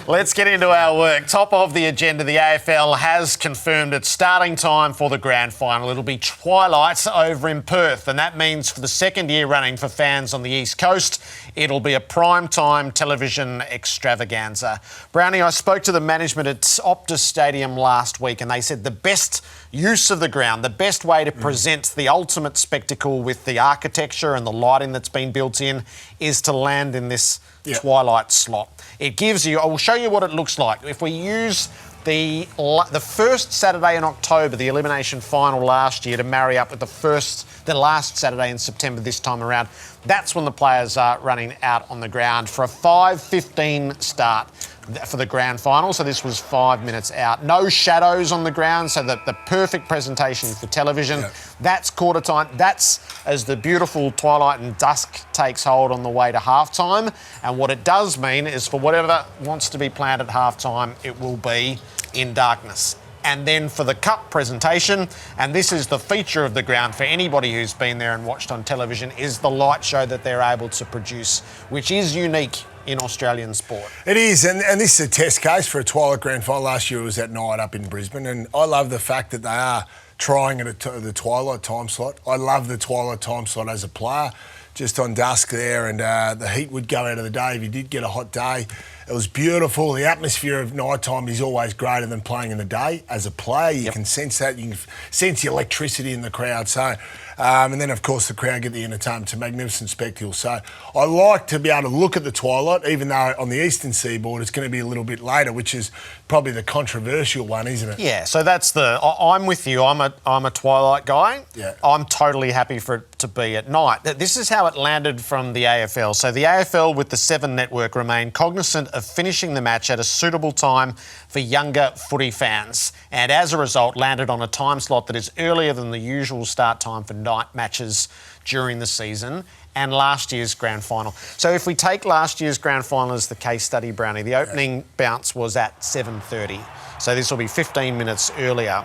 Let's get into our work. Top of the agenda, the AFL has confirmed its starting time for the grand final. It'll be Twilight over in Perth, and that means for the second year running for fans on the East Coast, it'll be a prime-time television extravaganza. Brownie, I spoke to the management at Optus Stadium last week, and they said the best use of the ground, the best way to present the ultimate spectacle with the architecture and the lighting that's been built in is to land in this Twilight slot. It gives you, I will show you what it looks like. If we use the first Saturday in October, the elimination final last year, to marry up with the last Saturday in September this time around, that's when the players are running out on the ground for a 5:15 start for the grand final. So this was 5 minutes out. No shadows on the ground, so the perfect presentation for television. Yep. That's quarter time. That's as the beautiful twilight and dusk takes hold on the way to halftime. And what it does mean is for whatever wants to be planned at halftime, it will be in darkness. And then for the cup presentation, and this is the feature of the ground for anybody who's been there and watched on television, is the light show that they're able to produce, which is unique in Australian sport. It is, and this is a test case for a Twilight Grand Final. Last year it was at night up in Brisbane, and I love the fact that they are trying at the Twilight time slot. I love the Twilight time slot as a player, just on dusk there, and the heat would go out of the day if you did get a hot day. It was beautiful. The atmosphere of night time is always greater than playing in the day. As a player, you can sense that. You can sense the electricity in the crowd. So, and then, of course, the crowd get the entertainment. It's a magnificent spectacle. So I like to be able to look at the Twilight, even though on the eastern seaboard it's going to be a little bit later, which is probably the controversial one, isn't it? Yeah, so that's I'm with you. I'm a Twilight guy. Yeah. I'm totally happy for it to be at night. This is how it landed from the AFL. So the AFL with the Seven Network remain cognisant of finishing the match at a suitable time for younger footy fans, and as a result landed on a time slot that is earlier than the usual start time for night matches during the season and last year's grand final. So if we take last year's grand final as the case study, Brownie, the opening bounce was at 7:30. So this will be 15 minutes earlier.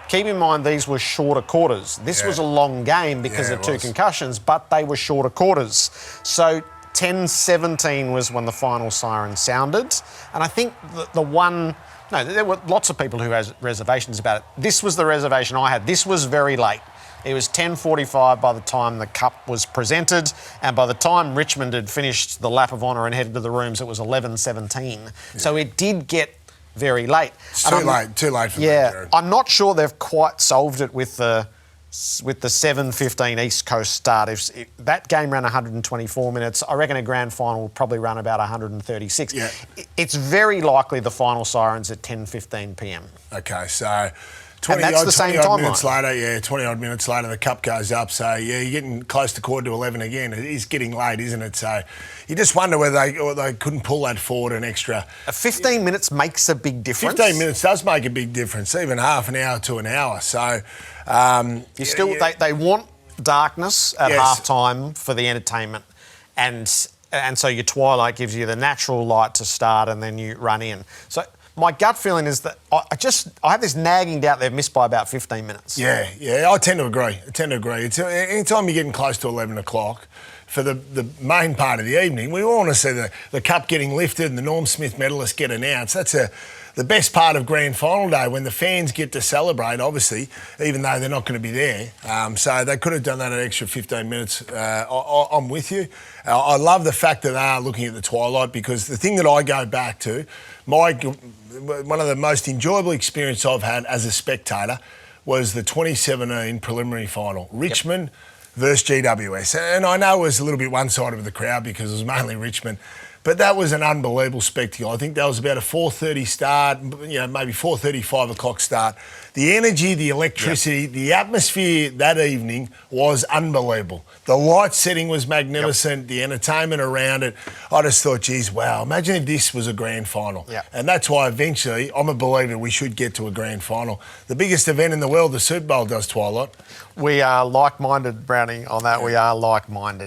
Keep in mind these were shorter quarters. This was a long game because of two concussions, but they were shorter quarters. So 10:17 was when the final siren sounded. And I think there were lots of people who had reservations about it. This was the reservation I had. This was very late. It was 10:45 by the time the cup was presented, and by the time Richmond had finished the lap of honour and headed to the rooms, it was 11:17. Yeah. So it did get very late. It's too late for me, Jared. I'm not sure they've quite solved it with the 7:15 East Coast start. If that game ran 124 minutes, I reckon a grand final will probably run about 136. Yeah. It's very likely the final siren's at 10:15 p.m. Okay, so 20 minutes later, the cup goes up. So, yeah, you're getting close to quarter to 11 again. It is getting late, isn't it? So you just wonder whether they couldn't pull that forward an extra. 15 minutes makes a big difference. 15 minutes does make a big difference, even half an hour to an hour. So they want darkness at half-time for the entertainment. And so your Twilight gives you the natural light to start and then you run in. So my gut feeling is that I have this nagging doubt they've missed by about 15 minutes. Yeah, I tend to agree. It's anytime you're getting close to 11 o'clock, for the main part of the evening, we all want to see the cup getting lifted and the Norm Smith medalists get announced. That's the best part of grand final day, when the fans get to celebrate, obviously, even though they're not going to be there. So they could have done that an extra 15 minutes. I'm with you. I love the fact that they are looking at the Twilight, because the thing that I go back to, one of the most enjoyable experience I've had as a spectator was the 2017 preliminary final. Richmond versus GWS. And I know it was a little bit one-sided with the crowd because it was mainly Richmond. But that was an unbelievable spectacle. I think that was about a 4:30 start, maybe 4:30, 5 o'clock start. The energy, the electricity, the atmosphere that evening was unbelievable. The light setting was magnificent, the entertainment around it. I just thought, geez, wow, imagine if this was a grand final. And that's why eventually, I'm a believer we should get to a grand final. The biggest event in the world, the Super Bowl, does, Twilight. We are like-minded, Browning, on that. We are like-minded.